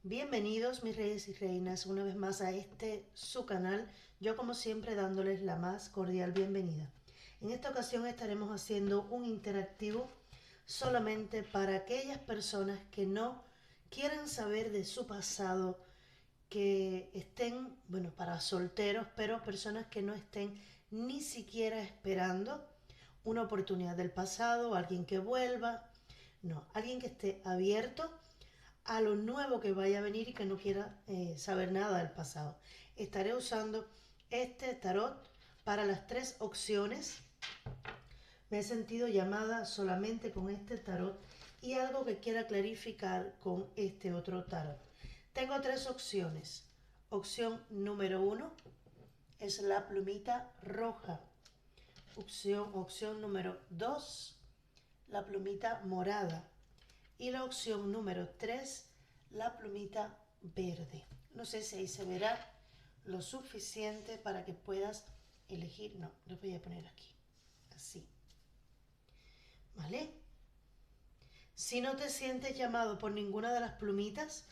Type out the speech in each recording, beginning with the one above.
Bienvenidos mis reyes y reinas una vez más a su canal, yo como siempre dándoles la más cordial bienvenida. En esta ocasión estaremos haciendo un interactivo solamente para aquellas personas que no quieran saber de su pasado, que estén, bueno, para solteros, pero personas que no estén ni siquiera esperando una oportunidad del pasado, alguien que vuelva, no, alguien que esté abierto a lo nuevo que vaya a venir y que no quiera saber nada del pasado. Estaré usando este tarot para las tres opciones. Me he sentido llamada solamente con este tarot y algo que quiera clarificar con este otro tarot. Tengo tres opciones. Opción número 1 es la plumita roja. Opción número 2, la plumita morada. Y la opción número 3, la plumita verde. No sé si ahí se verá lo suficiente para que puedas elegir. No, lo voy a poner aquí, así. ¿Vale? Si no te sientes llamado por ninguna de las plumitas,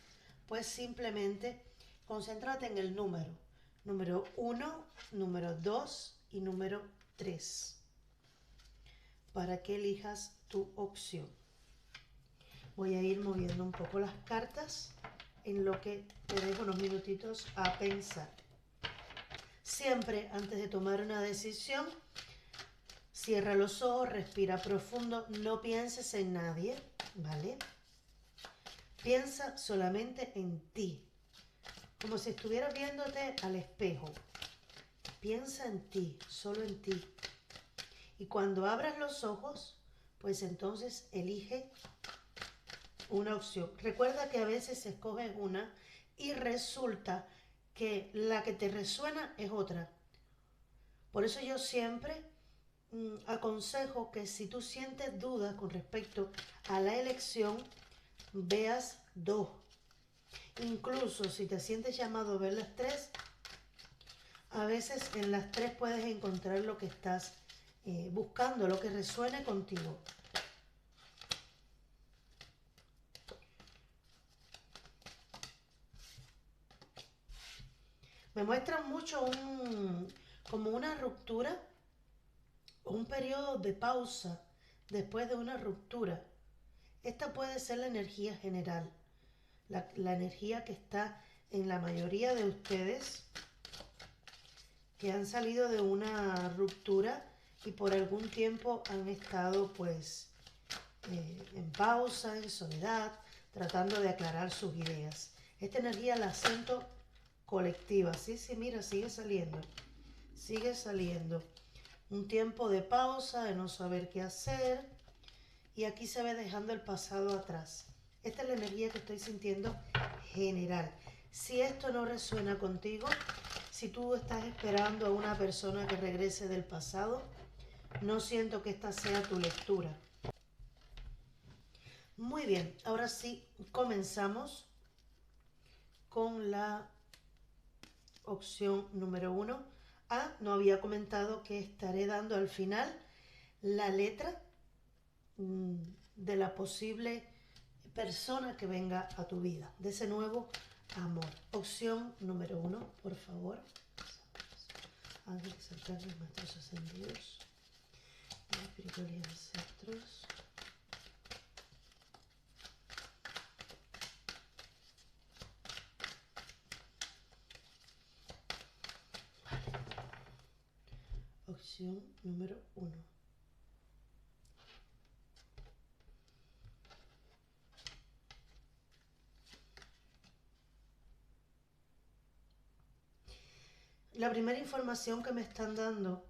pues simplemente concéntrate en el número. Número 1, número 2 y número 3. Para que elijas tu opción. Voy a ir moviendo un poco las cartas en lo que te dejo unos minutitos a pensar. Siempre antes de tomar una decisión, cierra los ojos, respira profundo, no pienses en nadie, ¿vale? Piensa solamente en ti, como si estuvieras viéndote al espejo. Piensa en ti, solo en ti. Y cuando abras los ojos, pues entonces elige una opción. Recuerda que a veces escoges una y resulta que la que te resuena es otra. Por eso yo siempre aconsejo que si tú sientes dudas con respecto a la elección, veas dos. Incluso si te sientes llamado a ver las tres, a veces en las tres puedes encontrar lo que estás buscando, lo que resuene contigo. Me muestran mucho como una ruptura o un periodo de pausa después de una ruptura. Esta puede ser la energía general, la energía que está en la mayoría de ustedes que han salido de una ruptura y por algún tiempo han estado pues en pausa, en soledad, tratando de aclarar sus ideas. Esta energía la siento colectiva, sí, mira, sigue saliendo. Un tiempo de pausa, de no saber qué hacer, y aquí se ve dejando el pasado atrás. Esta es la energía que estoy sintiendo general. Si esto no resuena contigo, si tú estás esperando a una persona que regrese del pasado, no siento que esta sea tu lectura. Muy bien, ahora sí comenzamos con la opción número 1. No había comentado que estaré dando al final la letra de la posible persona que venga a tu vida, de ese nuevo amor. Opción número 1, por favor. Ángeles, arcángeles, maestros ascendidos, espirituales y ancestros. Vale. Opción número 1. La primera información que me están dando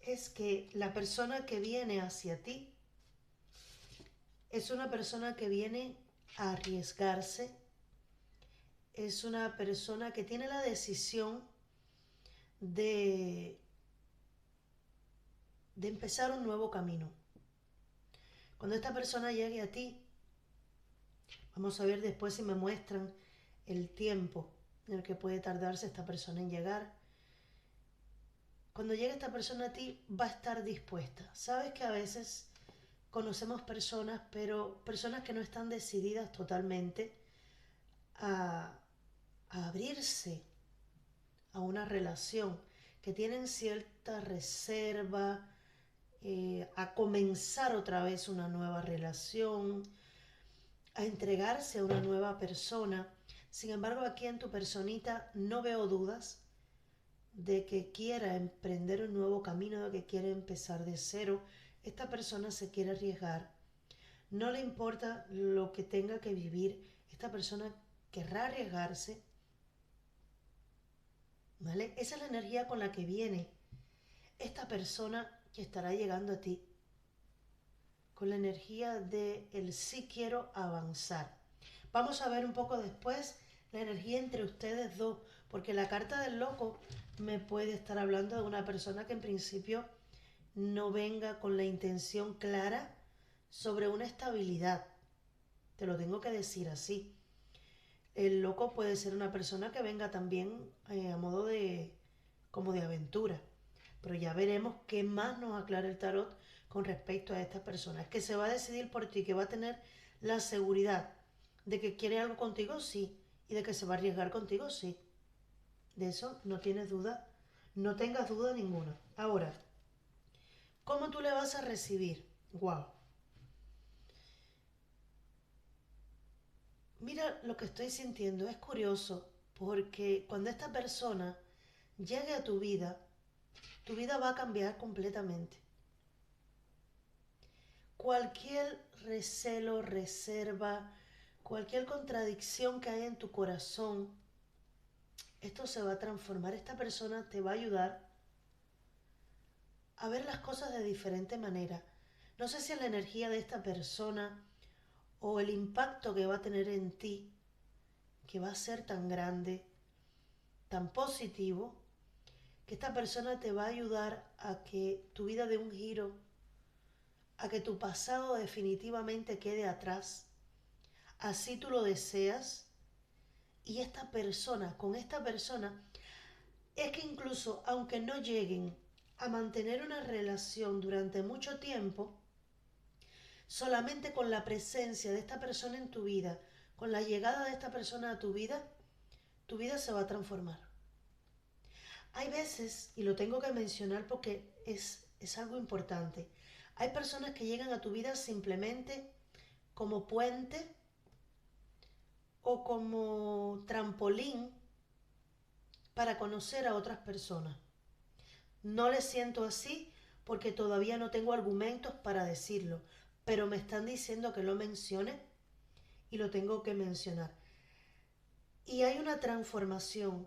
es que la persona que viene hacia ti es una persona que viene a arriesgarse, es una persona que tiene la decisión de empezar un nuevo camino. Cuando esta persona llegue a ti, vamos a ver después si me muestran el tiempo en el que puede tardarse esta persona en llegar. Cuando llegue esta persona a ti, va a estar dispuesta. Sabes que a veces conocemos personas, pero personas que no están decididas totalmente a, a abrirse a una relación, que tienen cierta reserva, a comenzar otra vez una nueva relación, a entregarse a una nueva persona. Sin embargo, aquí en tu personita no veo dudas de que quiera emprender un nuevo camino, de que quiera empezar de cero. Esta persona se quiere arriesgar. No le importa lo que tenga que vivir. Esta persona querrá arriesgarse. ¿Vale? Esa es la energía con la que viene esta persona que estará llegando a ti. Con la energía de el sí quiero avanzar. Vamos a ver un poco después la energía entre ustedes dos, porque la carta del loco me puede estar hablando de una persona que en principio no venga con la intención clara sobre una estabilidad. Te lo tengo que decir así. El loco puede ser una persona que venga también a modo de como de aventura. Pero ya veremos qué más nos aclara el tarot con respecto a esta persona. Es que se va a decidir por ti, que va a tener la seguridad de que quiere algo contigo, sí, y de que se va a arriesgar contigo, sí. De eso no tienes duda, no tengas duda ninguna. Ahora, ¿cómo tú le vas a recibir? Wow. Mira lo que estoy sintiendo, es curioso, porque cuando esta persona llegue a tu vida va a cambiar completamente. Cualquier recelo, reserva, cualquier contradicción que haya en tu corazón, esto se va a transformar. Esta persona te va a ayudar a ver las cosas de diferente manera. No sé si es la energía de esta persona o el impacto que va a tener en ti, que va a ser tan grande, tan positivo, que esta persona te va a ayudar a que tu vida dé un giro, a que tu pasado definitivamente quede atrás. Así tú lo deseas. Y esta persona, con esta persona, es que incluso aunque no lleguen a mantener una relación durante mucho tiempo, solamente con la presencia de esta persona en tu vida, con la llegada de esta persona a tu vida se va a transformar. Hay veces, y lo tengo que mencionar porque es algo importante, hay personas que llegan a tu vida simplemente como puente o como trampolín para conocer a otras personas. No le siento así porque todavía no tengo argumentos para decirlo, pero me están diciendo que lo mencione y lo tengo que mencionar. Y hay una transformación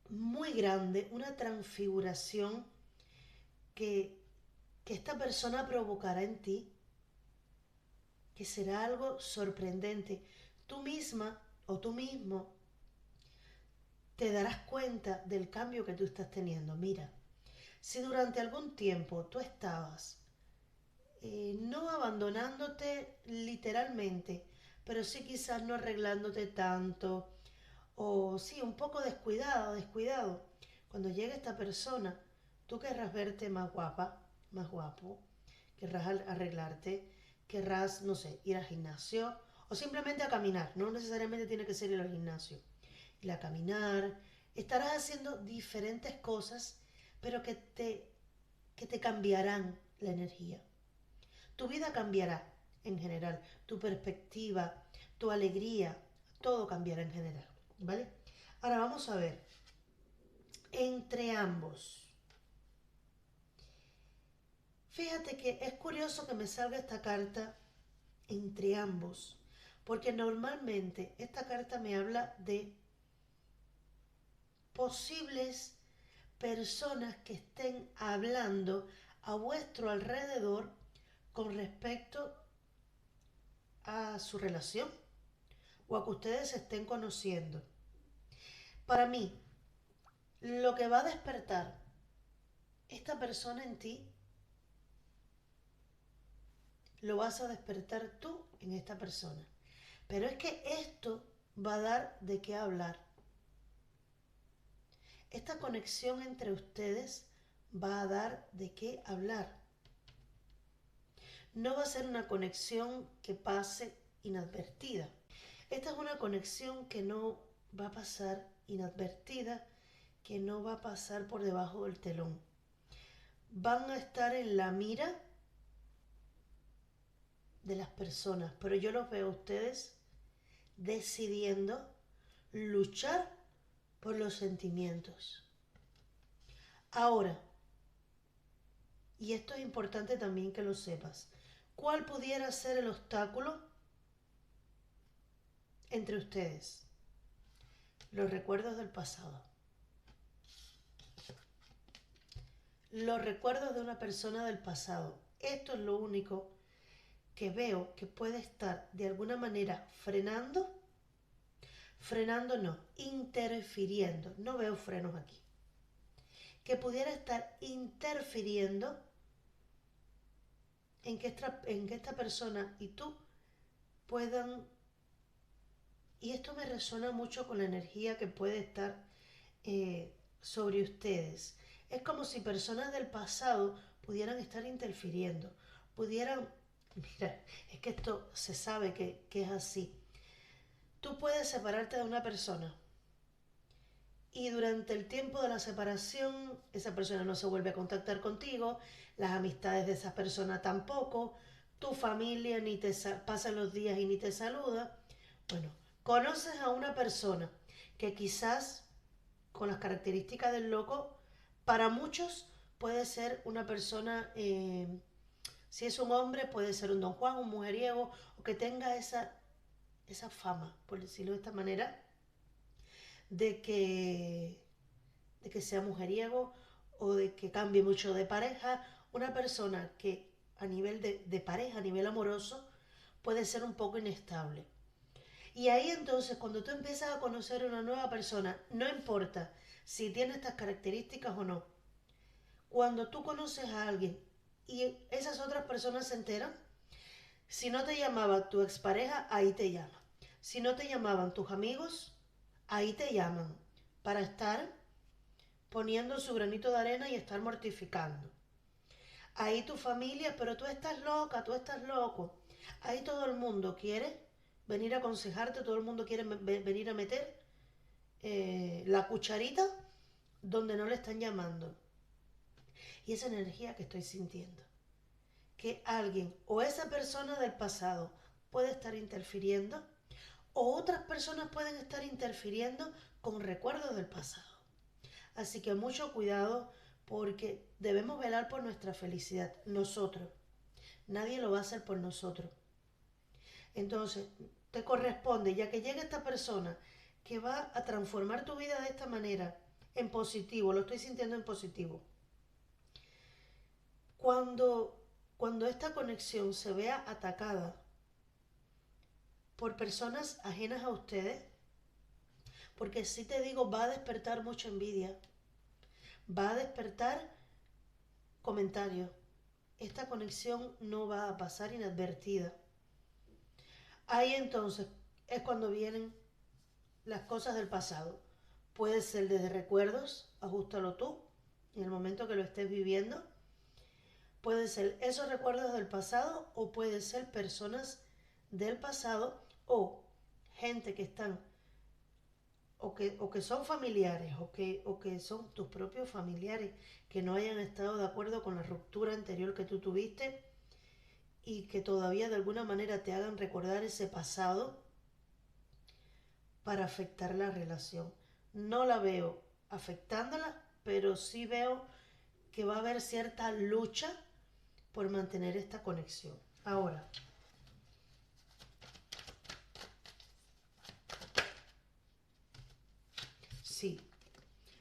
muy grande, una transfiguración que, que esta persona provocará en ti, que será algo sorprendente. Tú misma o tú mismo te darás cuenta del cambio que tú estás teniendo. Mira, si durante algún tiempo tú estabas no abandonándote literalmente, pero sí quizás no arreglándote tanto, o sí, un poco descuidado, descuidado. Cuando llegue esta persona, tú querrás verte más guapa, más guapo, querrás arreglarte, querrás, no sé, ir al gimnasio o simplemente a caminar. No necesariamente tiene que ser ir al gimnasio. Ir a caminar, estarás haciendo diferentes cosas, pero que te cambiarán la energía. Tu vida cambiará en general, tu perspectiva, tu alegría, todo cambiará en general, ¿vale? Ahora vamos a ver, entre ambos. Fíjate que es curioso que me salga esta carta entre ambos, porque normalmente esta carta me habla de posibles personas que estén hablando a vuestro alrededor con respecto a su relación o a que ustedes se estén conociendo. Para mí, lo que va a despertar esta persona en ti, lo vas a despertar tú en esta persona. Pero es que esto va a dar de qué hablar. Esta conexión entre ustedes va a dar de qué hablar. no va a ser una conexión que pase inadvertida. Esta es una conexión que no va a pasar inadvertida, que no va a pasar por debajo del telón. Van a estar en la mira de las personas, pero yo los veo a ustedes decidiendo luchar por los sentimientos. Ahora, y esto es importante también que lo sepas, ¿cuál pudiera ser el obstáculo entre ustedes? Los recuerdos del pasado. Los recuerdos de una persona del pasado. Esto es lo único que veo que puede estar de alguna manera frenando no, interfiriendo, no veo frenos aquí, que pudiera estar interfiriendo en que esta persona y tú puedan, y esto me resuena mucho con la energía que puede estar sobre ustedes. Es como si personas del pasado pudieran estar interfiriendo, pudieran, mira, es que esto se sabe que es así. Tú puedes separarte de una persona y durante el tiempo de la separación esa persona no se vuelve a contactar contigo, las amistades de esa persona tampoco, tu familia ni te pasan los días y ni te saluda. Bueno, conoces a una persona que quizás con las características del loco, para muchos puede ser una persona, si es un hombre puede ser un don Juan, un mujeriego, o que tenga esa fama, por decirlo de esta manera, de que, de que sea mujeriego o de que cambie mucho de pareja. Una persona que a nivel de pareja, a nivel amoroso, puede ser un poco inestable. Y ahí entonces, cuando tú empiezas a conocer a una nueva persona, no importa si tiene estas características o no, cuando tú conoces a alguien y esas otras personas se enteran, si no te llamaba tu expareja, ahí te llama. Si no te llamaban tus amigos, ahí te llaman para estar poniendo su granito de arena y estar mortificando. Ahí tu familia, pero tú estás loca, tú estás loco. Ahí todo el mundo quiere venir a aconsejarte, todo el mundo quiere venir a meter la cucharita donde no le están llamando. Y esa energía que estoy sintiendo, que alguien o esa persona del pasado puede estar interfiriendo, o otras personas pueden estar interfiriendo con recuerdos del pasado. Así que mucho cuidado porque debemos velar por nuestra felicidad, nosotros. Nadie lo va a hacer por nosotros. Entonces, te corresponde, ya que llega esta persona que va a transformar tu vida de esta manera, en positivo, lo estoy sintiendo en positivo. Cuando esta conexión se vea atacada por personas ajenas a ustedes, porque si te digo, va a despertar mucha envidia, va a despertar comentarios. Esta conexión no va a pasar inadvertida. Ahí entonces es cuando vienen las cosas del pasado. Puede ser desde recuerdos, ajustalo tú, en el momento que lo estés viviendo. Puede ser esos recuerdos del pasado o puede ser personas del pasado o gente que están o que son familiares o que son tus propios familiares que no hayan estado de acuerdo con la ruptura anterior que tú tuviste y que todavía de alguna manera te hagan recordar ese pasado para afectar la relación. No la veo afectándola, pero sí veo que va a haber cierta lucha por mantener esta conexión. Ahora, sí,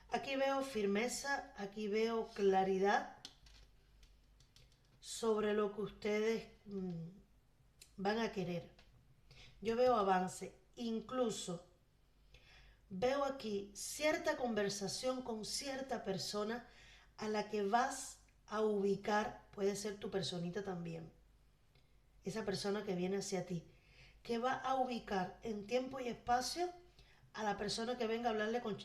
aquí veo firmeza, aquí veo claridad sobre lo que ustedes van a querer. Yo veo avance, incluso veo aquí cierta conversación con cierta persona a la que vas a ubicar, puede ser tu personita también, esa persona que viene hacia ti, que va a ubicar en tiempo y espacio a la persona que venga a hablarle con...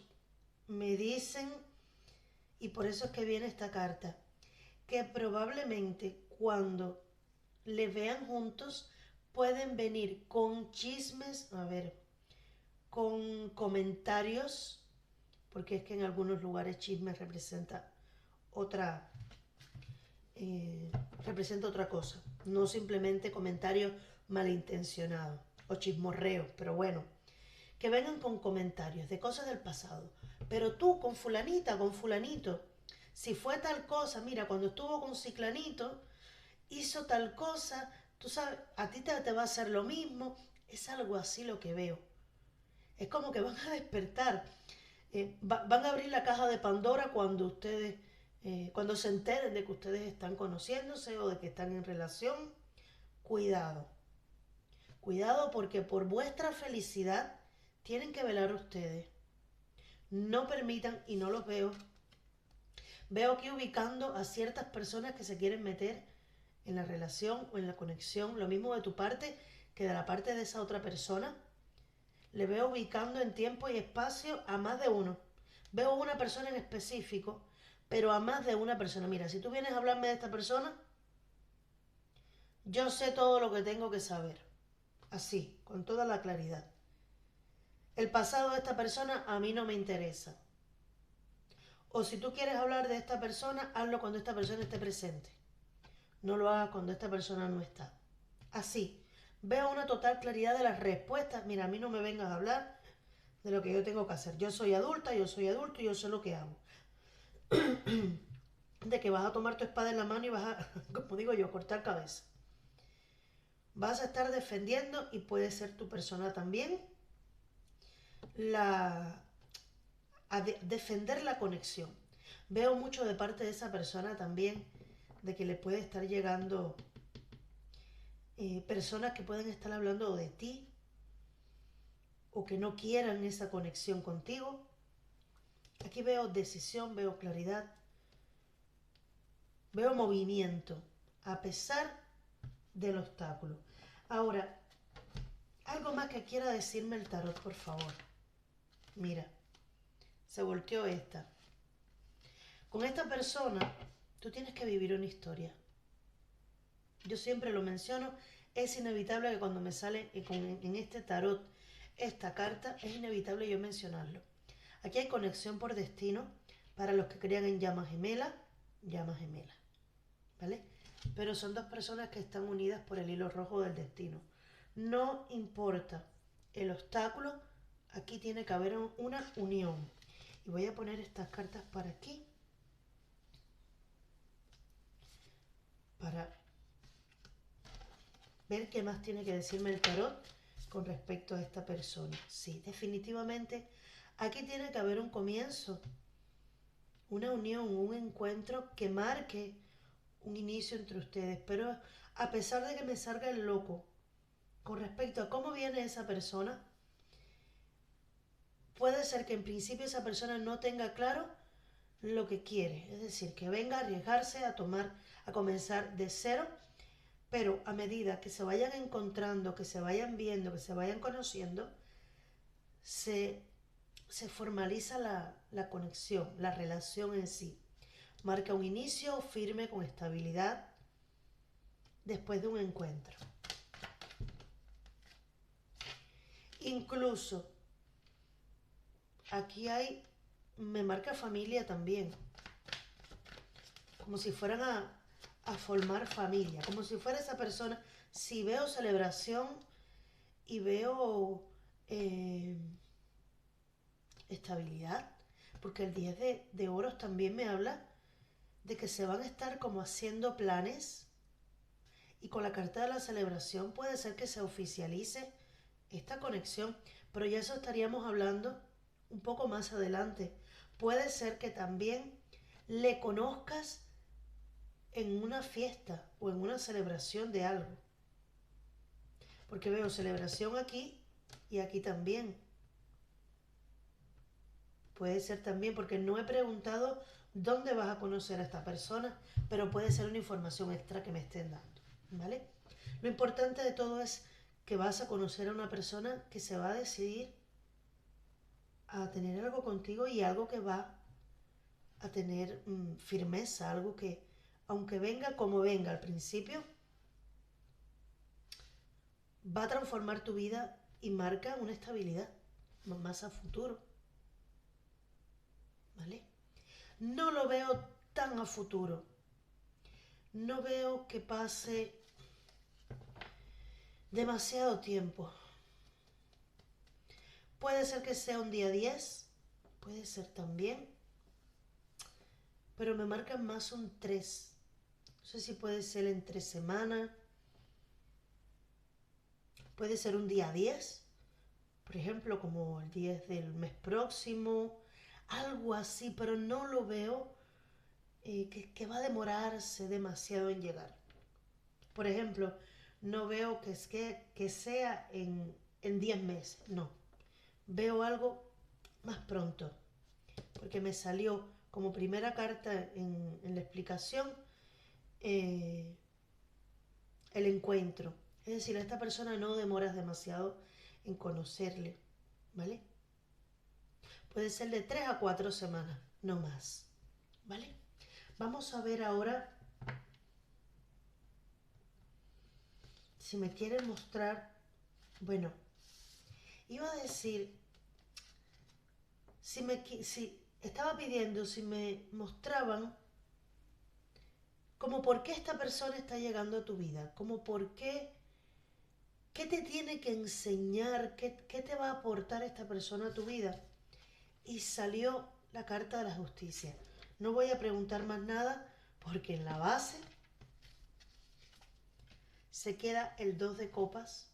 Me dicen, y por eso es que viene esta carta, que probablemente cuando les vean juntos, pueden venir con chismes, a ver, con comentarios, porque es que en algunos lugares chismes otra, eh, representa otra cosa, no simplemente comentarios malintencionados o chismorreos, pero bueno, que vengan con comentarios de cosas del pasado. Pero tú con fulanita, con fulanito, si fue tal cosa, mira, cuando estuvo con ciclanito, hizo tal cosa, tú sabes, a ti te va a hacer lo mismo. Es algo así lo que veo. Es como que van a despertar, van a abrir la caja de Pandora cuando ustedes, cuando se enteren de que ustedes están conociéndose o de que están en relación. Cuidado, cuidado porque por vuestra felicidad tienen que velar ustedes. No permitan, y no los veo, veo aquí ubicando a ciertas personas que se quieren meter en la relación o en la conexión, lo mismo de tu parte que de la parte de esa otra persona. Le veo ubicando en tiempo y espacio a más de uno. Veo una persona en específico, pero a más de una persona. Mira, si tú vienes a hablarme de esta persona, yo sé todo lo que tengo que saber. Así, con toda la claridad. El pasado de esta persona a mí no me interesa. O si tú quieres hablar de esta persona, hazlo cuando esta persona esté presente. No lo hagas cuando esta persona no está. Así, veo una total claridad de las respuestas. Mira, a mí no me vengas a hablar de lo que yo tengo que hacer. Yo soy adulta, yo soy adulto y yo sé lo que hago. De que vas a tomar tu espada en la mano y vas a, como digo yo, cortar cabeza. Vas a estar defendiendo, y puede ser tu persona también, la, defender la conexión. Veo mucho de parte de esa persona también, de que le puede estar llegando personas que pueden estar hablando de ti o que no quieran esa conexión contigo. Aquí veo decisión, veo claridad, veo movimiento, a pesar del obstáculo. Ahora, algo más que quiera decirme el tarot, por favor. Mira, se volteó esta. Con esta persona, tú tienes que vivir una historia. Yo siempre lo menciono, es inevitable que cuando me sale en este tarot esta carta, es inevitable yo mencionarlo. Aquí hay conexión por destino para los que crean en llama gemela, ¿vale? Pero son dos personas que están unidas por el hilo rojo del destino. No importa el obstáculo, aquí tiene que haber una unión. Y voy a poner estas cartas para aquí, para ver qué más tiene que decirme el tarot con respecto a esta persona. Sí, definitivamente aquí tiene que haber un comienzo, una unión, un encuentro que marque un inicio entre ustedes. Pero a pesar de que me salga el loco con respecto a cómo viene esa persona, puede ser que en principio esa persona no tenga claro lo que quiere. Es decir, que venga a arriesgarse a comenzar de cero, pero a medida que se vayan encontrando, que se vayan viendo, que se vayan conociendo, se, se formaliza la conexión, la relación en sí. Marca un inicio firme con estabilidad después de un encuentro. Incluso aquí me marca familia también, como si fueran a formar familia, como si fuera esa persona. Si veo celebración y veo eh, estabilidad, porque el 10 de oros también me habla de que se van a estar como haciendo planes, y con la carta de la celebración puede ser que se oficialice esta conexión, pero ya eso estaríamos hablando un poco más adelante. Puede ser que también le conozcas en una fiesta o en una celebración de algo, porque veo celebración aquí y aquí también. Puede ser también, porque no he preguntado dónde vas a conocer a esta persona, pero puede ser una información extra que me estén dando, ¿vale? Lo importante de todo es que vas a conocer a una persona que se va a decidir a tener algo contigo, y algo que va a tener firmeza, algo que, aunque venga como venga al principio, va a transformar tu vida y marca una estabilidad más a futuro, ¿vale? No lo veo tan a futuro. No veo que pase demasiado tiempo. Puede ser que sea un día 10, puede ser también, pero me marcan más un 3. No sé si puede ser en 3 semanas, puede ser un día 10, por ejemplo, como el 10 del mes próximo, algo así, pero no lo veo que va a demorarse demasiado en llegar. Por ejemplo, no veo que sea en 10 meses, no. Veo algo más pronto, porque me salió como primera carta en la explicación el encuentro. Es decir, a esta persona no demoras demasiado en conocerle, ¿vale? Puede ser de 3 a 4 semanas, no más, ¿vale? Vamos a ver ahora si me quieren mostrar, bueno, iba a decir, si estaba pidiendo si me mostraban como por qué esta persona está llegando a tu vida, como por qué te tiene que enseñar, qué te va a aportar esta persona a tu vida. Y salió la carta de la justicia. No voy a preguntar más nada porque en la base se queda el 2 de copas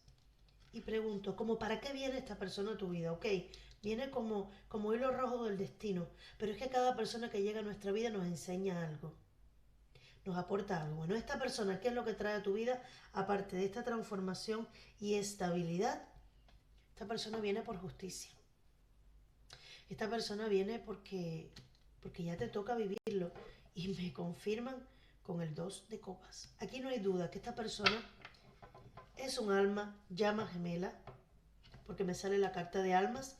y pregunto, ¿como para qué viene esta persona a tu vida? Ok, viene como hilo rojo del destino, pero es que cada persona que llega a nuestra vida nos enseña algo, nos aporta algo. Bueno, esta persona, ¿qué es lo que trae a tu vida? Aparte de esta transformación y estabilidad, esta persona viene por justicia. Esta persona viene porque ya te toca vivirlo. Y me confirman con el 2 de copas. Aquí no hay duda que esta persona es un alma llama gemela, porque me sale la carta de almas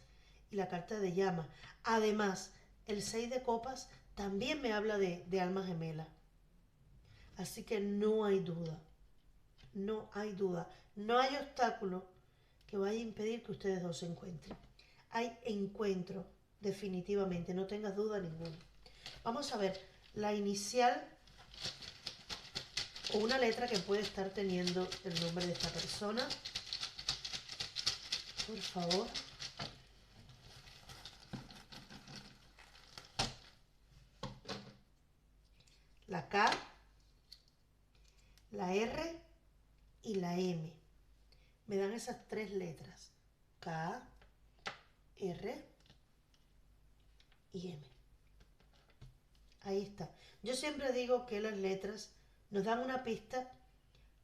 y la carta de llama. Además, el 6 de copas también me habla de alma gemela. Así que no hay duda, no hay duda, no hay obstáculo que vaya a impedir que ustedes dos se encuentren. Hay encuentro, definitivamente, no tengas duda ninguna. Vamos a ver la inicial o una letra que puede estar teniendo el nombre de esta persona. Por favor. La K, la R y la M. Me dan esas 3 letras. K, R y M. Ahí está. Yo siempre digo que las letras nos dan una pista,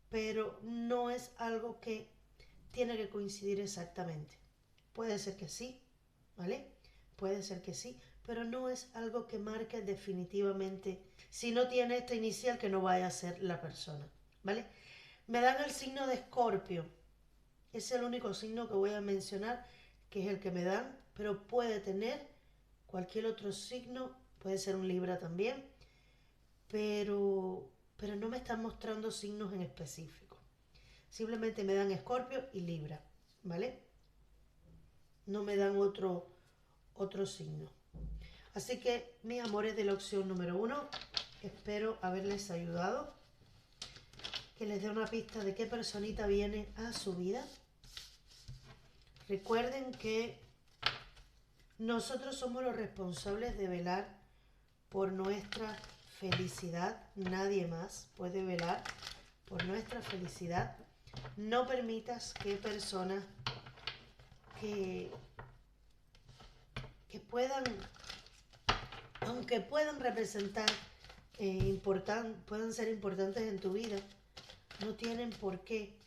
pero no es algo que tiene que coincidir exactamente. Puede ser que sí, ¿vale? Puede ser que sí, pero no es algo que marque definitivamente. Si no tiene esta inicial, que no vaya a ser la persona, ¿vale? Me dan el signo de Escorpio. Es el único signo que voy a mencionar, que es el que me dan, pero puede tener cualquier otro signo, puede ser un Libra también, pero no me están mostrando signos en específico. Simplemente me dan Escorpio y Libra, ¿vale? No me dan otro signo. Así que, mis amores de la opción número 1, espero haberles ayudado, que les dé una pista de qué personita viene a su vida. Recuerden que nosotros somos los responsables de velar por nuestra felicidad. Nadie más puede velar por nuestra felicidad. No permitas que personas que puedan, aunque puedan representar, puedan ser importantes en tu vida, no tienen por qué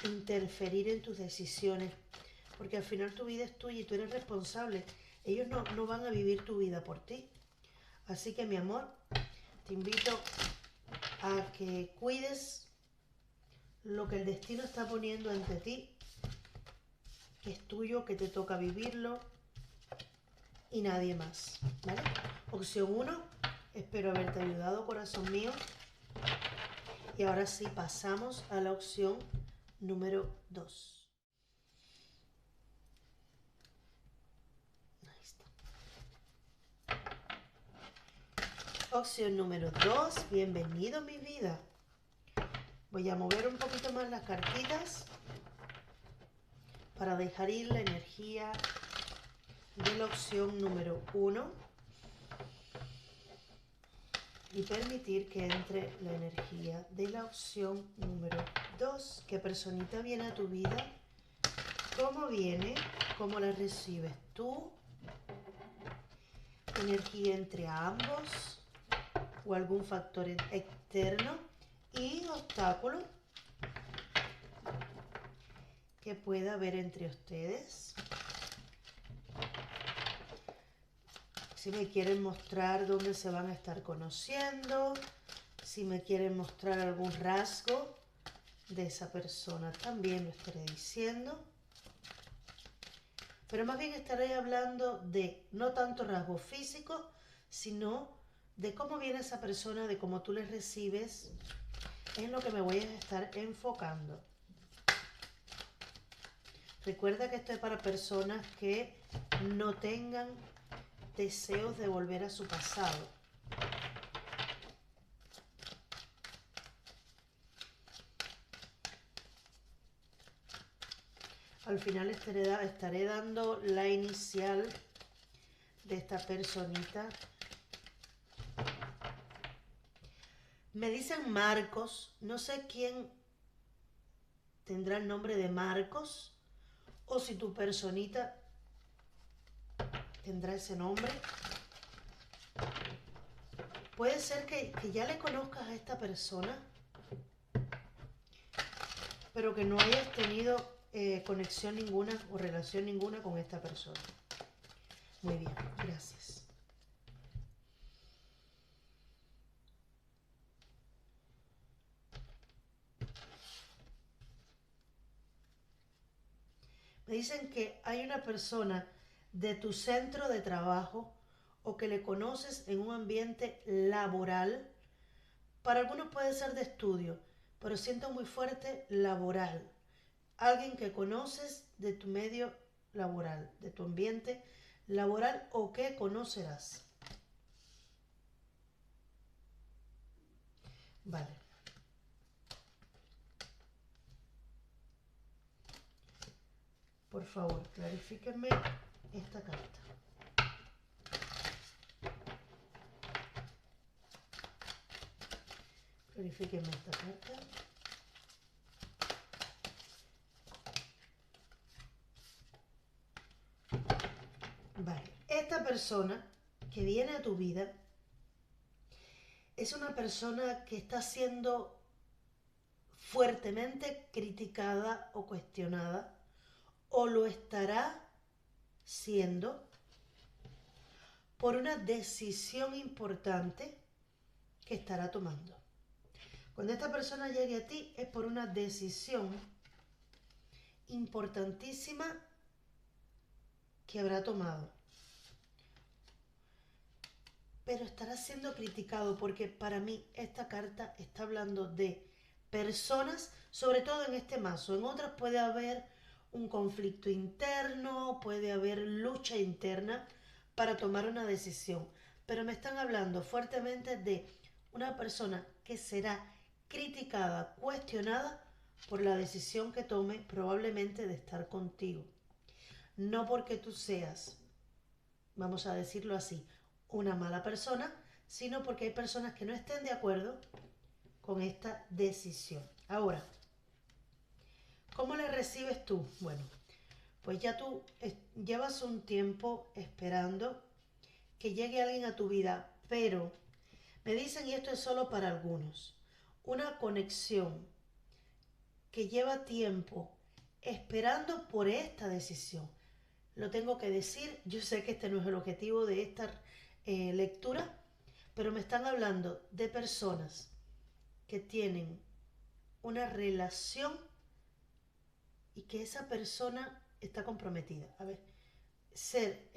interferir en tus decisiones, porque al final tu vida es tuya y tú eres responsable. Ellos no van a vivir tu vida por ti. Así que, mi amor, te invito a que cuides lo que el destino está poniendo ante ti, que es tuyo, que te toca vivirlo y nadie más, ¿vale? Opción 1, espero haberte ayudado, corazón mío. Y ahora sí pasamos a la opción número 2. Ahí está. Opción número 2. Bienvenido, mi vida. Voy a mover un poquito más las cartitas para dejar ir la energía de la opción número 1 y permitir que entre la energía de la opción número 2. ¿Qué personita viene a tu vida? ¿Cómo viene? ¿Cómo la recibes tú? ¿Energía entre ambos? ¿O algún factor externo? Y obstáculo que pueda haber entre ustedes. Si me quieren mostrar dónde se van a estar conociendo, si me quieren mostrar algún rasgo de esa persona, también lo estaré diciendo. Pero más bien estaré hablando de no tanto rasgos físicos, sino de cómo viene esa persona, de cómo tú les recibes, en lo que me voy a estar enfocando. Recuerda que esto es para personas que no tengan deseos de volver a su pasado. Al final estaré dando la inicial de esta personita. Me dicen Marcos, no sé quién tendrá el nombre de Marcos o si tu personita tendrá ese nombre. Puede ser que ya le conozcas a esta persona, pero que no hayas tenido conexión ninguna o relación ninguna con esta persona. Muy bien, gracias. Me dicen que hay una persona de tu centro de trabajo o que le conoces en un ambiente laboral. Para algunos puede ser de estudio, pero siento muy fuerte laboral. Alguien que conoces de tu medio laboral, de tu ambiente laboral o que conocerás. Vale. Por favor, clarifíquenme esta carta. Clarifíquenme esta carta. Vale. Esta persona que viene a tu vida es una persona que está siendo fuertemente criticada o cuestionada, o lo estará siendo por una decisión importante que estará tomando. Cuando esta persona llegue a ti es por una decisión importantísima que habrá tomado. Pero estará siendo criticado porque para mí esta carta está hablando de personas, sobre todo en este mazo. En otras puede haber un conflicto interno, puede haber lucha interna para tomar una decisión. Pero me están hablando fuertemente de una persona que será criticada, cuestionada por la decisión que tome probablemente de estar contigo. No porque tú seas, vamos a decirlo así, una mala persona, sino porque hay personas que no estén de acuerdo con esta decisión. Ahora, ¿cómo la recibes tú? Bueno, pues ya tú llevas un tiempo esperando que llegue alguien a tu vida, pero me dicen, y esto es solo para algunos, una conexión que lleva tiempo esperando por esta decisión. Lo tengo que decir, yo sé que este no es el objetivo de esta lectura, pero me están hablando de personas que tienen una relación y que esa persona está comprometida. A ver, ser,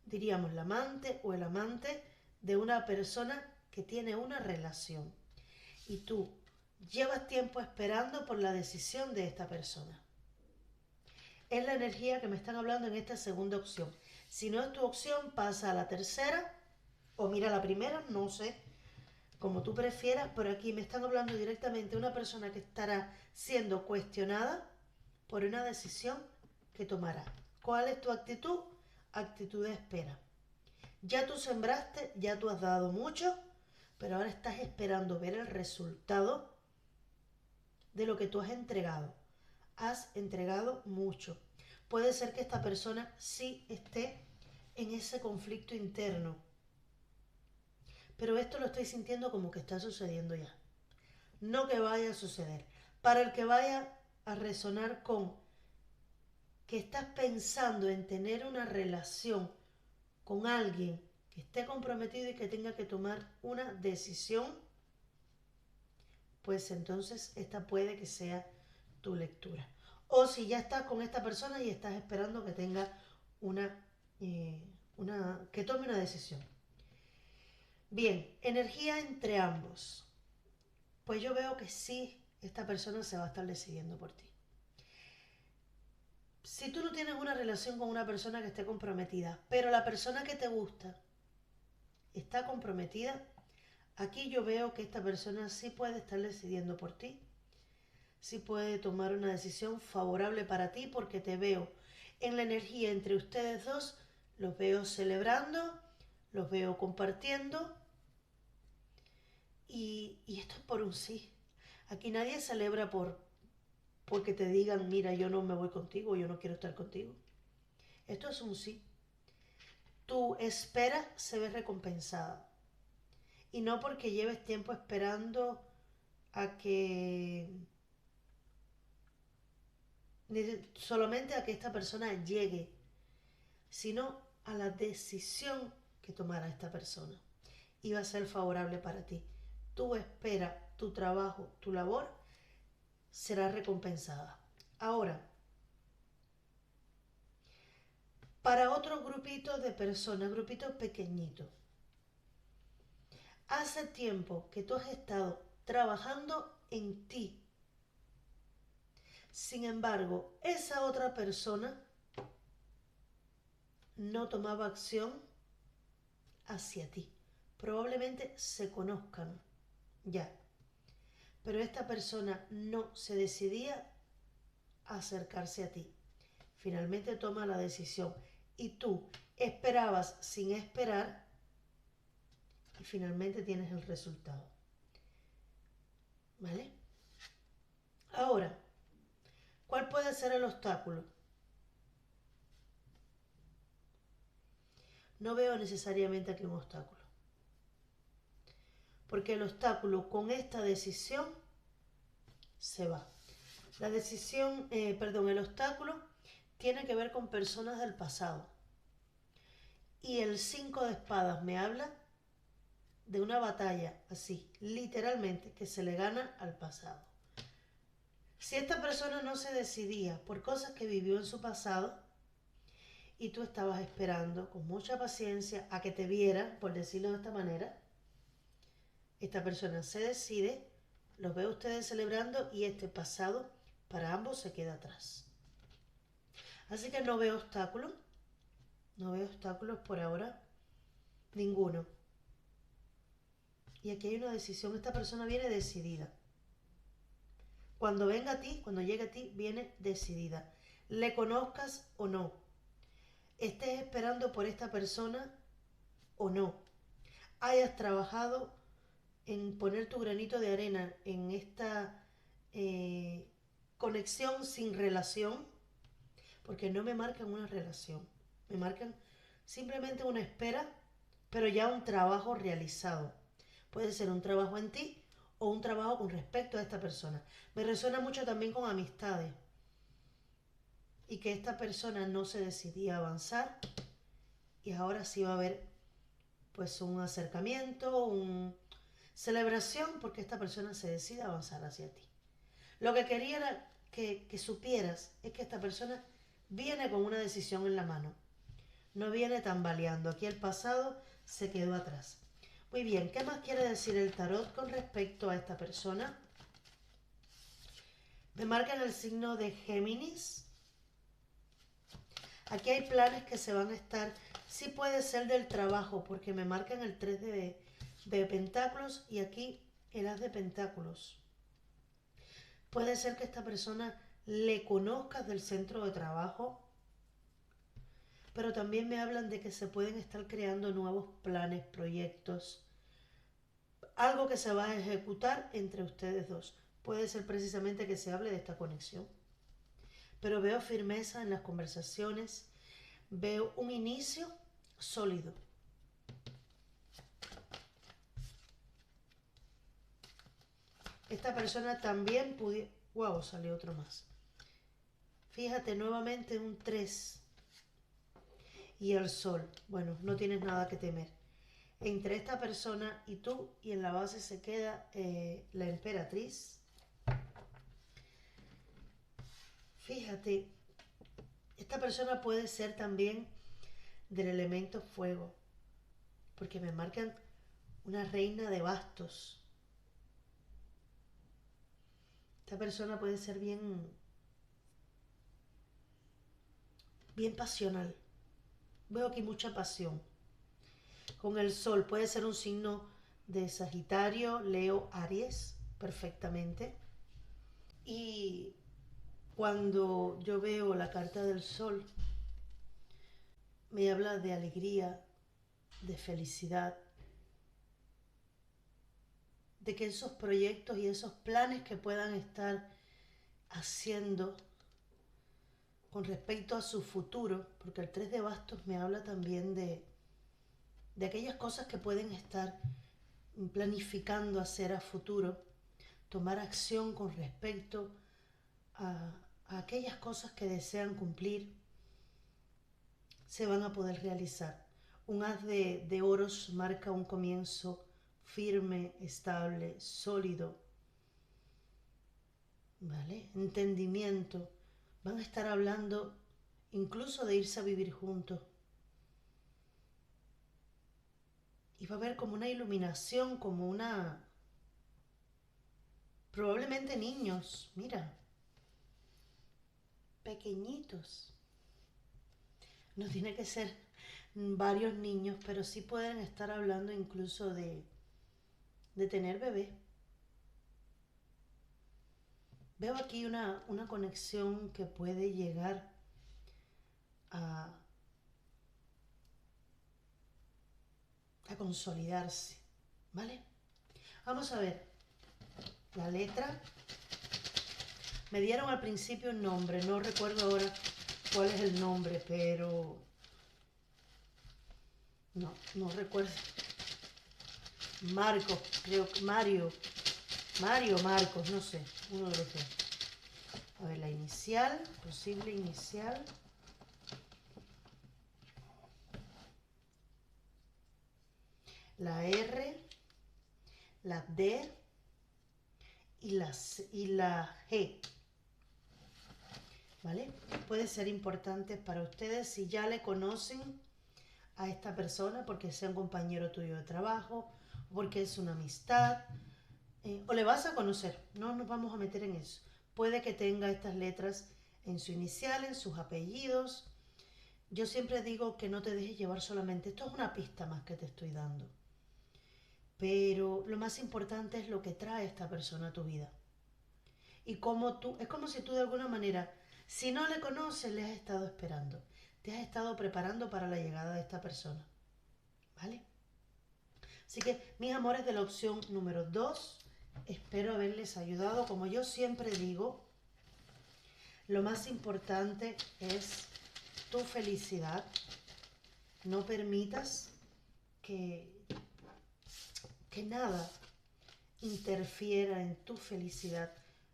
diríamos, la amante o el amante de una persona que tiene una relación. Y tú Llevas tiempo esperando por la decisión de esta persona. Es la energía que me están hablando en esta segunda opción. Si no es tu opción, pasa a la tercera o mira la primera, no sé, como tú prefieras, pero aquí me están hablando directamente de una persona que estará siendo cuestionada por una decisión que tomará. ¿Cuál es tu actitud? Actitud de espera. Ya tú sembraste, ya tú has dado mucho, pero ahora estás esperando ver el resultado de lo que tú has entregado. Has entregado mucho. Puede ser que esta persona sí esté en ese conflicto interno, pero esto lo estoy sintiendo como que está sucediendo ya. No que vaya a suceder. Para el que vaya a resonar con que estás pensando en tener una relación con alguien que esté comprometido y que tenga que tomar una decisión, pues entonces esta puede que sea tu lectura. O si ya estás con esta persona y estás esperando que tenga una, que tome una decisión. Bien, energía entre ambos. Pues yo veo que sí, esta persona se va a estar decidiendo por ti. Si tú no tienes una relación con una persona que esté comprometida, pero la persona que te gusta está comprometida, aquí yo veo que esta persona sí puede estar decidiendo por ti, sí puede tomar una decisión favorable para ti porque te veo en la energía entre ustedes dos, los veo celebrando, los veo compartiendo y esto es por un sí. Aquí nadie celebra porque te digan, mira, yo no me voy contigo, yo no quiero estar contigo. Esto es un sí. Tu espera se ve recompensada. Y no porque lleves tiempo esperando a que solamente a que esta persona llegue, sino a la decisión que tomará esta persona. Y va a ser favorable para ti. Tu espera, tu trabajo, tu labor será recompensada. Ahora, para otro grupito de personas, grupito pequeñito, hace tiempo que tú has estado trabajando en ti. Sin embargo, esa otra persona no tomaba acción hacia ti. Probablemente se conozcan ya, pero esta persona no se decidía a acercarse a ti. Finalmente toma la decisión y tú esperabas sin esperar y finalmente tienes el resultado. ¿Vale? Ahora, ¿cuál puede ser el obstáculo? No veo necesariamente aquí un obstáculo. Porque el obstáculo con esta decisión se va. La decisión, el obstáculo tiene que ver con personas del pasado. Y el 5 de espadas me habla de una batalla así, literalmente, que se le gana al pasado. Si esta persona no se decidía por cosas que vivió en su pasado y tú estabas esperando con mucha paciencia a que te viera, por decirlo de esta manera, esta persona se decide, los ve ustedes celebrando y este pasado para ambos se queda atrás. Así que no veo obstáculos, no veo obstáculos por ahora, ninguno. Y aquí hay una decisión, esta persona viene decidida. Cuando venga a ti, cuando llegue a ti, viene decidida. Le conozcas o no, estés esperando por esta persona o no, hayas trabajado en poner tu granito de arena en esta conexión sin relación, porque no me marcan una relación, me marcan simplemente una espera, pero ya un trabajo realizado. Puede ser un trabajo en ti o un trabajo con respecto a esta persona. Me resuena mucho también con amistades y que esta persona no se decidía a avanzar y ahora sí va a haber pues un acercamiento, una celebración porque esta persona se decide a avanzar hacia ti. Lo que quería era que supieras es que esta persona viene con una decisión en la mano. No viene tambaleando. Aquí el pasado se quedó atrás. Muy bien, ¿qué más quiere decir el tarot con respecto a esta persona? Me marcan el signo de Géminis. Aquí hay planes que se van a estar, sí puede ser del trabajo, porque me marcan el 3 de pentáculos y aquí el as de pentáculos. Puede ser que esta persona le conozcas del centro de trabajo, pero también me hablan de que se pueden estar creando nuevos planes, proyectos, algo que se va a ejecutar entre ustedes dos. Puede ser precisamente que se hable de esta conexión. Pero veo firmeza en las conversaciones, veo un inicio sólido. Esta persona también pudiera... ¡Wow! Salió otro más. Fíjate, nuevamente un 3 y el sol. Bueno, no tienes nada que temer. Entre esta persona y tú, y en la base se queda la emperatriz. Fíjate, esta persona puede ser también del elemento fuego, porque me marcan una reina de bastos. Esta persona puede ser bien pasional. Veo aquí mucha pasión. Con el sol puede ser un signo de Sagitario, Leo, Aries, perfectamente. Y cuando yo veo la carta del sol, me habla de alegría, de felicidad, de que esos proyectos y esos planes que puedan estar haciendo con respecto a su futuro, porque el 3 de bastos me habla también de aquellas cosas que pueden estar planificando hacer a futuro, tomar acción con respecto a aquellas cosas que desean cumplir, se van a poder realizar. Un as de oros marca un comienzo firme, estable, sólido, ¿vale? Entendimiento. Van a estar hablando incluso de irse a vivir juntos. Y va a haber como una iluminación, como una... Probablemente niños, mira, pequeñitos. No tiene que ser varios niños, pero sí pueden estar hablando incluso de tener bebé. Veo aquí una conexión que puede llegar a consolidarse, ¿vale? Vamos a ver la letra. Me dieron al principio un nombre, no recuerdo ahora cuál es el nombre, pero no recuerdo. Marcos, creo que Mario, Marcos, no sé, uno de los dos. A ver, la inicial, posible inicial. La R, la D y la G. ¿Vale? Puede ser importante para ustedes si ya le conocen a esta persona porque sea un compañero tuyo de trabajo, porque es una amistad, o le vas a conocer. No nos vamos a meter en eso. Puede que tenga estas letras en su inicial, en sus apellidos. Yo siempre digo que no te dejes llevar solamente. Esto es una pista más que te estoy dando. Pero lo más importante es lo que trae esta persona a tu vida. Y como tú, es como si tú de alguna manera, si no le conoces, le has estado esperando. Te has estado preparando para la llegada de esta persona. ¿Vale? Así que, mis amores, de la opción número 2, espero haberles ayudado. Como yo siempre digo, lo más importante es tu felicidad. No permitas que nada interfiera en tu felicidad.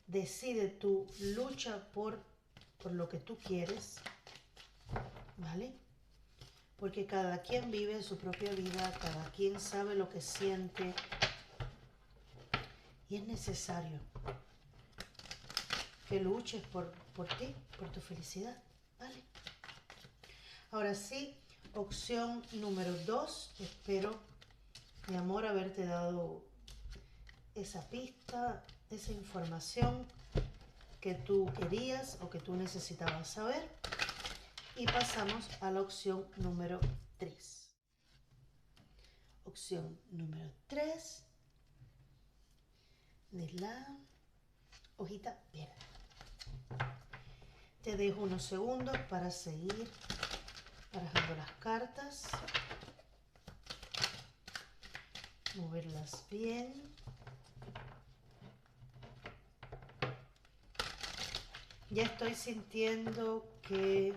Decide tú, lucha por lo que tú quieres, ¿vale? Porque cada quien vive su propia vida, cada quien sabe lo que siente y es necesario que luches por ti, por tu felicidad, ¿vale? Ahora sí, opción número 2, espero, mi amor, haberte dado esa pista, esa información que tú querías o que tú necesitabas saber. Y pasamos a la opción número 3. Opción número 3 de la hojita verde. Te dejo unos segundos para seguir barajando las cartas, moverlas bien. Ya estoy sintiendo que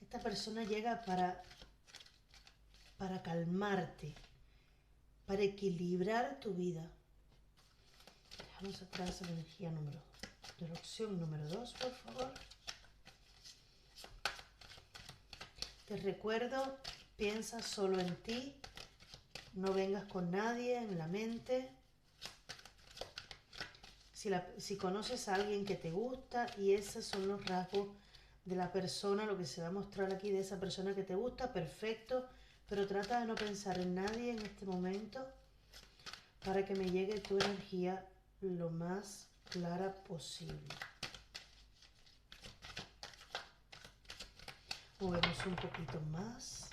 esta persona llega para calmarte, para equilibrar tu vida. Dejamos atrás la energía de la opción número 2, por favor. Te recuerdo, piensa solo en ti, no vengas con nadie en la mente. Si conoces a alguien que te gusta y esos son los rasgos de la persona, lo que se va a mostrar aquí de esa persona que te gusta, perfecto, pero trata de no pensar en nadie en este momento para que me llegue tu energía lo más clara posible. Movemos un poquito más.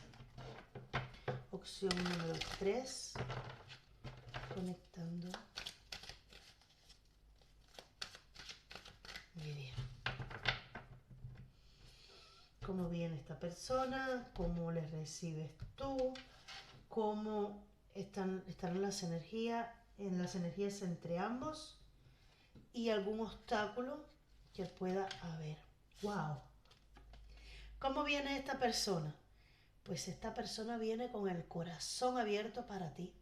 Opción número 3. Conectando. Muy bien. ¿Cómo viene esta persona? ¿Cómo le recibes tú? ¿Cómo están las energías entre ambos? Y algún obstáculo que pueda haber. ¡Wow! ¿Cómo viene esta persona? Pues esta persona viene con el corazón abierto para ti.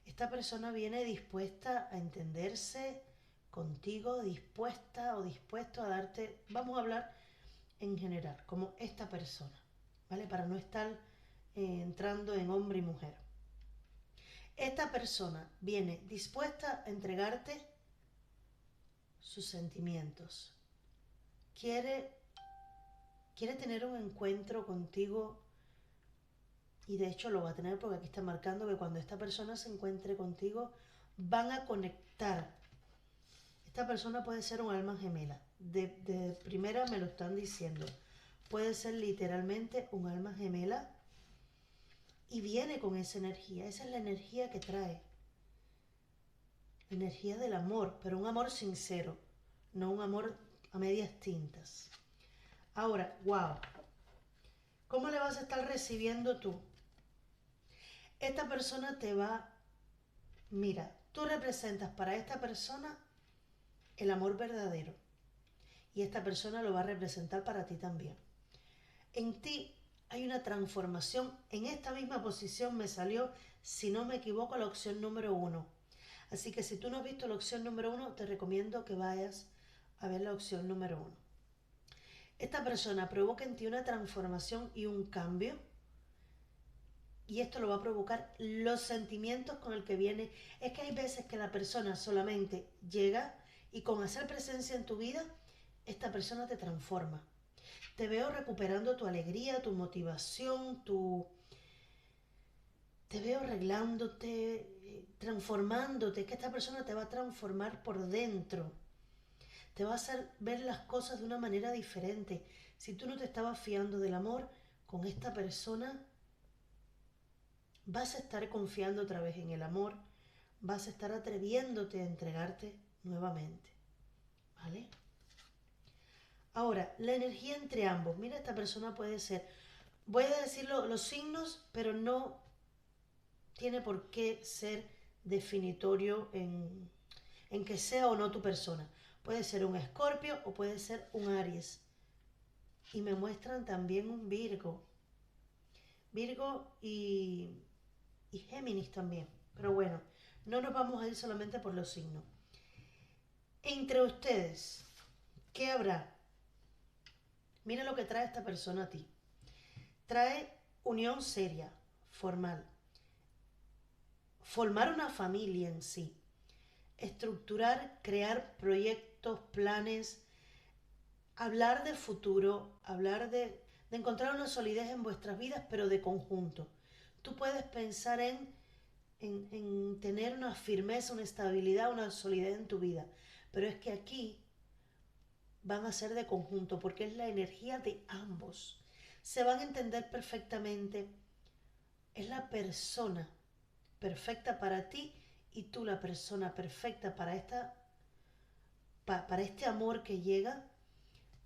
Esta persona viene dispuesta a entenderse contigo, dispuesta o dispuesto a darte, vamos a hablar en general, como esta persona, ¿vale? Para no estar entrando en hombre y mujer. Esta persona viene dispuesta a entregarte sus sentimientos. Quiere tener un encuentro contigo y de hecho lo va a tener porque aquí está marcando que cuando esta persona se encuentre contigo van a conectar. Esta persona puede ser un alma gemela. De primera me lo están diciendo. Puede ser literalmente un alma gemela y viene con esa energía. Esa es la energía que trae. La energía del amor, pero un amor sincero, no un amor a medias tintas. Ahora, wow. ¿Cómo le vas a estar recibiendo tú? Esta persona te va... Mira, tú representas para esta persona el amor verdadero. Y esta persona lo va a representar para ti también. En ti hay una transformación. En esta misma posición me salió, si no me equivoco, la opción número 1. Así que si tú no has visto la opción número 1, te recomiendo que vayas a ver la opción número 1. Esta persona provoca en ti una transformación y un cambio. Y esto lo va a provocar los sentimientos con el que viene. Es que hay veces que la persona solamente llega y con hacer presencia en tu vida, esta persona te transforma. Te veo recuperando tu alegría, tu motivación, te veo arreglándote, transformándote, que esta persona te va a transformar por dentro. Te va a hacer ver las cosas de una manera diferente. Si tú no te estabas fiando del amor, con esta persona vas a estar confiando otra vez en el amor, vas a estar atreviéndote a entregarte nuevamente. ¿Vale? Ahora, la energía entre ambos. Mira, esta persona puede ser, voy a decirlo, los signos, pero no tiene por qué ser definitorio en que sea o no tu persona. Puede ser un Escorpio o puede ser un Aries. Y me muestran también un Virgo. Virgo y Géminis también. Pero bueno, no nos vamos a ir solamente por los signos. Entre ustedes, ¿qué habrá? Mira lo que trae esta persona a ti. Trae unión seria, formal. Formar una familia en sí. Estructurar, crear proyectos, planes. Hablar de futuro, hablar de encontrar una solidez en vuestras vidas, pero de conjunto. Tú puedes pensar en en tener una firmeza, una estabilidad, una solidez en tu vida. Pero es que aquí van a ser de conjunto porque es la energía de ambos. Se van a entender perfectamente. Es la persona perfecta para ti y tú la persona perfecta para este amor que llega,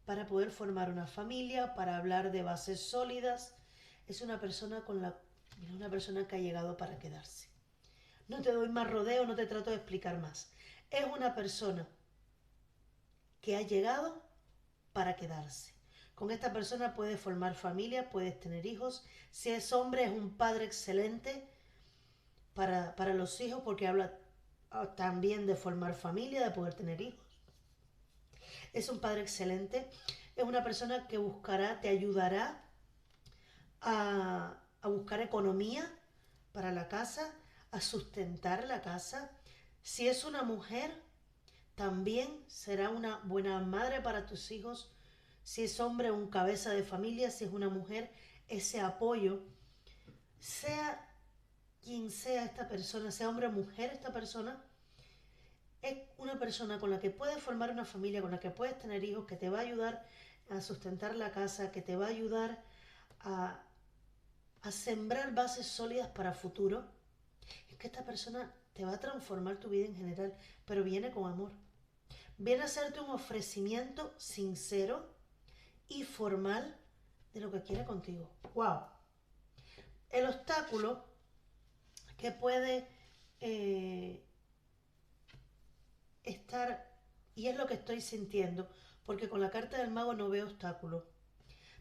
para poder formar una familia, para hablar de bases sólidas. Es una persona que ha llegado para quedarse. No te doy más rodeo, no te trato de explicar más. Es una persona que ha llegado para quedarse. Con esta persona puedes formar familia, puedes tener hijos. Si es hombre, es un padre excelente para los hijos porque habla también de formar familia, de poder tener hijos. Es un padre excelente. Es una persona que te ayudará a buscar economía para la casa, a sustentar la casa. Si es una mujer, también será una buena madre para tus hijos. Si es hombre, un cabeza de familia. Si es una mujer, ese apoyo. Sea quien sea esta persona, sea hombre o mujer esta persona, es una persona con la que puedes formar una familia, con la que puedes tener hijos, que te va a ayudar a sustentar la casa, que te va a ayudar a, a sembrar bases sólidas para futuro. Es que esta persona te va a transformar tu vida en general, pero viene con amor. Viene a hacerte un ofrecimiento sincero y formal de lo que quiere contigo. ¡Wow! El obstáculo que puede estar, y es lo que estoy sintiendo, porque con la carta del mago no veo obstáculos,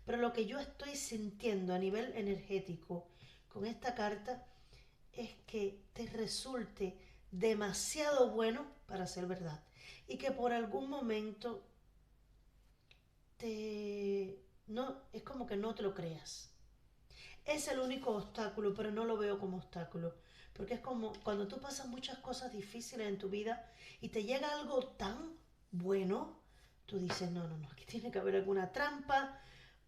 pero lo que yo estoy sintiendo a nivel energético con esta carta es que te resulte demasiado bueno para ser verdad y que por algún momento no, es como que no te lo creas. Es el único obstáculo, pero no lo veo como obstáculo. Porque es como cuando tú pasas muchas cosas difíciles en tu vida y te llega algo tan bueno, tú dices, no, no, no, aquí tiene que haber alguna trampa,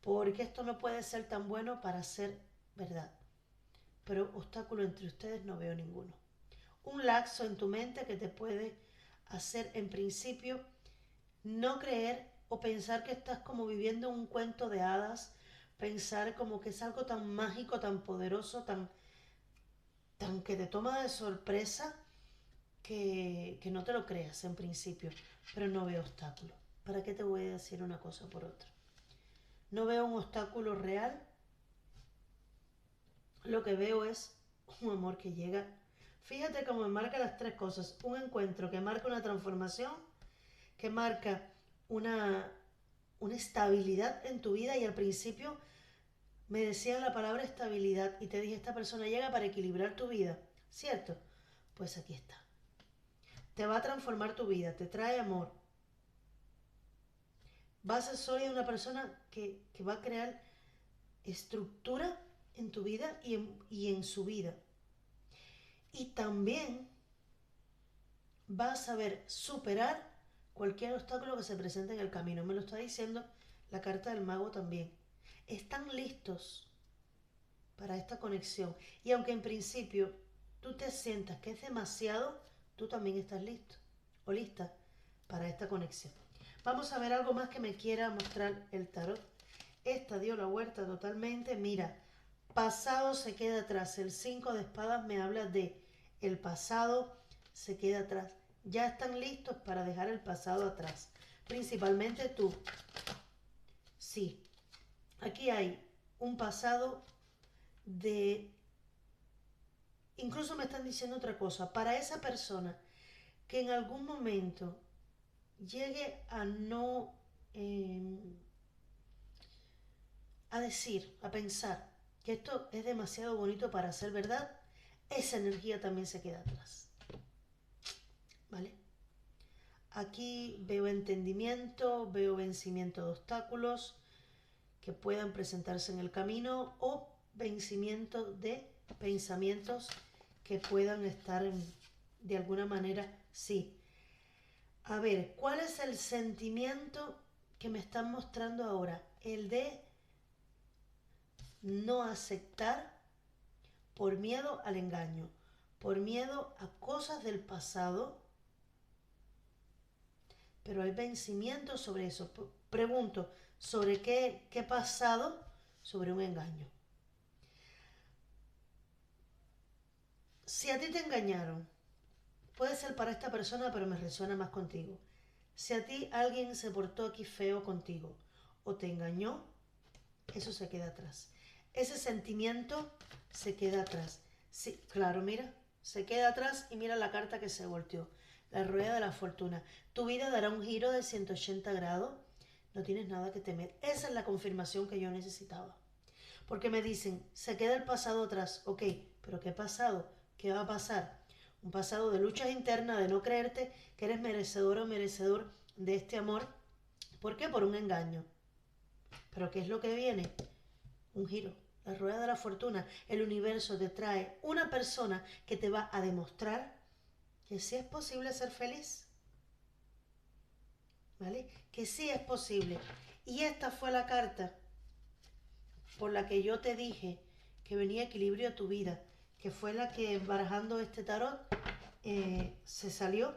porque esto no puede ser tan bueno para ser verdad. Pero obstáculo entre ustedes no veo ninguno. Un laxo en tu mente que te puede hacer en principio no creer o pensar que estás como viviendo un cuento de hadas, pensar como que es algo tan mágico, tan poderoso, tan que te toma de sorpresa que no te lo creas en principio, pero no veo obstáculo. ¿Para qué te voy a decir una cosa por otra? No veo un obstáculo real, lo que veo es un amor que llega. Fíjate cómo me marca las tres cosas, un encuentro que marca una transformación, que marca una, una estabilidad en tu vida y al principio me decían la palabra estabilidad y te dije, esta persona llega para equilibrar tu vida, ¿cierto? Pues aquí está. Te va a transformar tu vida, te trae amor. Vas a ser sólida una persona que va a crear estructura en tu vida y en su vida. Y también vas a saber superar cualquier obstáculo que se presente en el camino. Me lo está diciendo la carta del mago también. Están listos para esta conexión. Y aunque en principio tú te sientas que es demasiado, tú también estás listo o lista para esta conexión. Vamos a ver algo más que me quiera mostrar el tarot. Esta dio la vuelta totalmente. Mira, pasado se queda atrás. El 5 de espadas me habla de el pasado se queda atrás. Ya están listos para dejar el pasado atrás. Principalmente tú. Sí, aquí hay un pasado de... Incluso me están diciendo otra cosa. Para esa persona que en algún momento llegue a no... a decir, a pensar que esto es demasiado bonito para ser verdad, esa energía también se queda atrás. ¿Vale? Aquí veo entendimiento, veo vencimiento de obstáculos que puedan presentarse en el camino o vencimiento de pensamientos que puedan estar de alguna manera, sí. A ver, ¿cuál es el sentimiento que me están mostrando ahora? El de no aceptar por miedo al engaño, por miedo a cosas del pasado, pero hay vencimiento sobre eso. Pregunto, ¿sobre qué pasado? Sobre un engaño. Si a ti te engañaron, puede ser para esta persona, pero me resuena más contigo. Si a ti alguien se portó aquí feo contigo o te engañó, eso se queda atrás. Ese sentimiento se queda atrás. Sí, claro, mira, se queda atrás y mira la carta que se volteó. La rueda de la fortuna. Tu vida dará un giro de 180 grados. No tienes nada que temer. Esa es la confirmación que yo necesitaba. Porque me dicen, se queda el pasado atrás. Ok, pero ¿qué pasado? ¿Qué va a pasar? Un pasado de luchas internas, de no creerte que eres merecedor o merecedor de este amor. ¿Por qué? Por un engaño. ¿Pero qué es lo que viene? Un giro. La rueda de la fortuna. El universo te trae una persona que te va a demostrar que sí es posible ser feliz. ¿Vale? Que sí es posible. Y esta fue la carta por la que yo te dije que venía equilibrio a tu vida, que fue la que barajando este tarot se salió,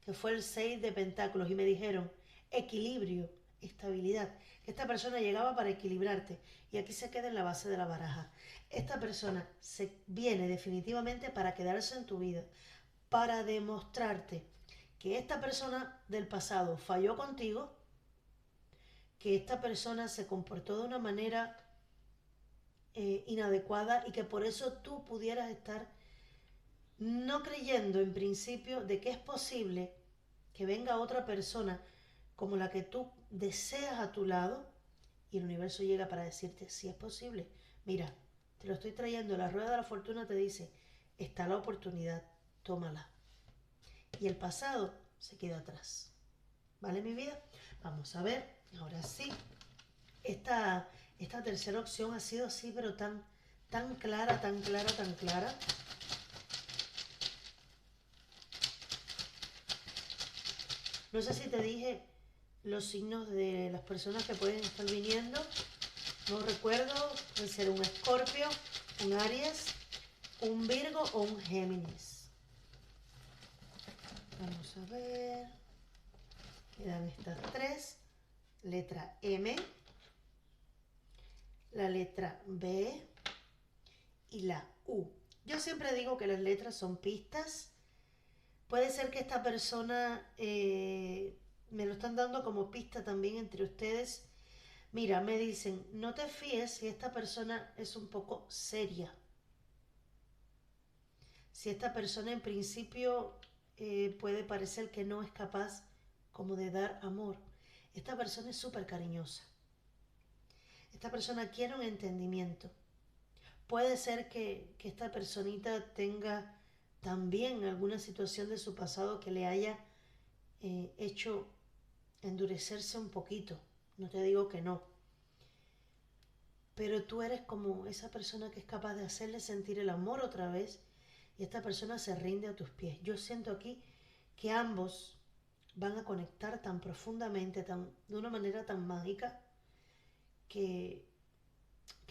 que fue el 6 de pentáculos y me dijeron equilibrio, estabilidad, que esta persona llegaba para equilibrarte y aquí se queda en la base de la baraja. Esta persona se viene definitivamente para quedarse en tu vida, para demostrarte que esta persona del pasado falló contigo, que esta persona se comportó de una manera inadecuada y que por eso tú pudieras estar no creyendo en principio de que es posible que venga otra persona como la que tú deseas a tu lado y el universo llega para decirte si es posible. Mira, te lo estoy trayendo, la rueda de la fortuna te dice, está la oportunidad, tómala. Y el pasado se queda atrás. ¿Vale, mi vida? Vamos a ver, ahora sí. Esta tercera opción ha sido así, pero tan clara, tan clara, tan clara. No sé si te dije los signos de las personas que pueden estar viniendo. No recuerdo, puede ser un Escorpio, un Aries, un Virgo o un Géminis. Vamos a ver. Quedan estas tres. Letra M, la letra B y la U. Yo siempre digo que las letras son pistas. Puede ser que esta persona me lo están dando como pista también entre ustedes. Mira, me dicen, no te fíes si esta persona es un poco seria. Si esta persona en principio puede parecer que no es capaz como de dar amor. Esta persona es súper cariñosa. Esta persona quiere un entendimiento. Puede ser que esta personita tenga también alguna situación de su pasado que le haya hecho endurecerse un poquito. No te digo que no. Pero tú eres como esa persona que es capaz de hacerle sentir el amor otra vez y esta persona se rinde a tus pies. Yo siento aquí que ambos van a conectar tan profundamente, de una manera tan mágica, que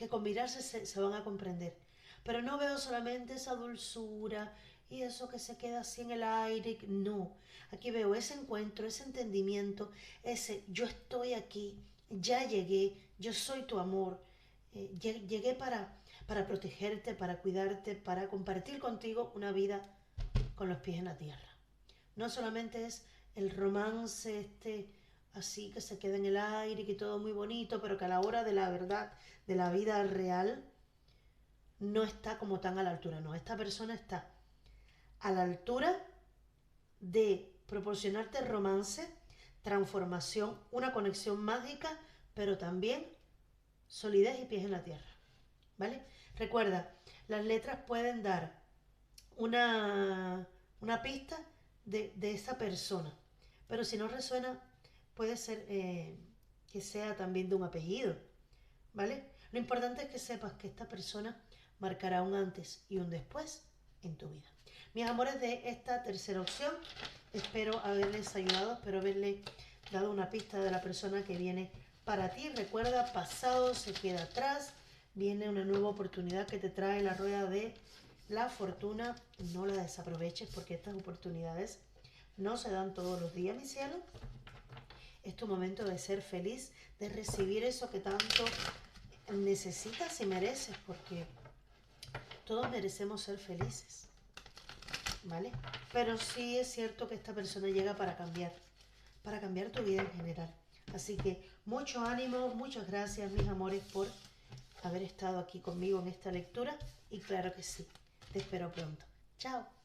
con mirarse se van a comprender. Pero no veo solamente esa dulzura y eso que se queda así en el aire. No, aquí veo ese encuentro, ese entendimiento, ese yo estoy aquí, ya llegué, yo soy tu amor. Llegué para protegerte, para cuidarte, para compartir contigo una vida con los pies en la tierra. No solamente es el romance así que se queda en el aire y que todo muy bonito, pero que a la hora de la verdad, de la vida real, no está como tan a la altura. No, esta persona está a la altura de proporcionarte romance, transformación, una conexión mágica, pero también solidez y pies en la tierra. ¿Vale? Recuerda, las letras pueden dar una pista de esa persona, pero si no resuena, puede ser que sea también de un apellido, ¿vale? Lo importante es que sepas que esta persona marcará un antes y un después en tu vida. Mis amores, de esta tercera opción, espero haberles ayudado, espero haberles dado una pista de la persona que viene para ti. Recuerda, pasado se queda atrás, viene una nueva oportunidad que te trae la rueda de La fortuna no la desaproveches porque estas oportunidades no se dan todos los días, mi cielo. Es tu momento de ser feliz, de recibir eso que tanto necesitas y mereces, porque todos merecemos ser felices, ¿vale? Pero sí es cierto que esta persona llega para cambiar tu vida en general. Así que mucho ánimo, muchas gracias, mis amores, por haber estado aquí conmigo en esta lectura. Y claro que sí, te espero pronto. Chao.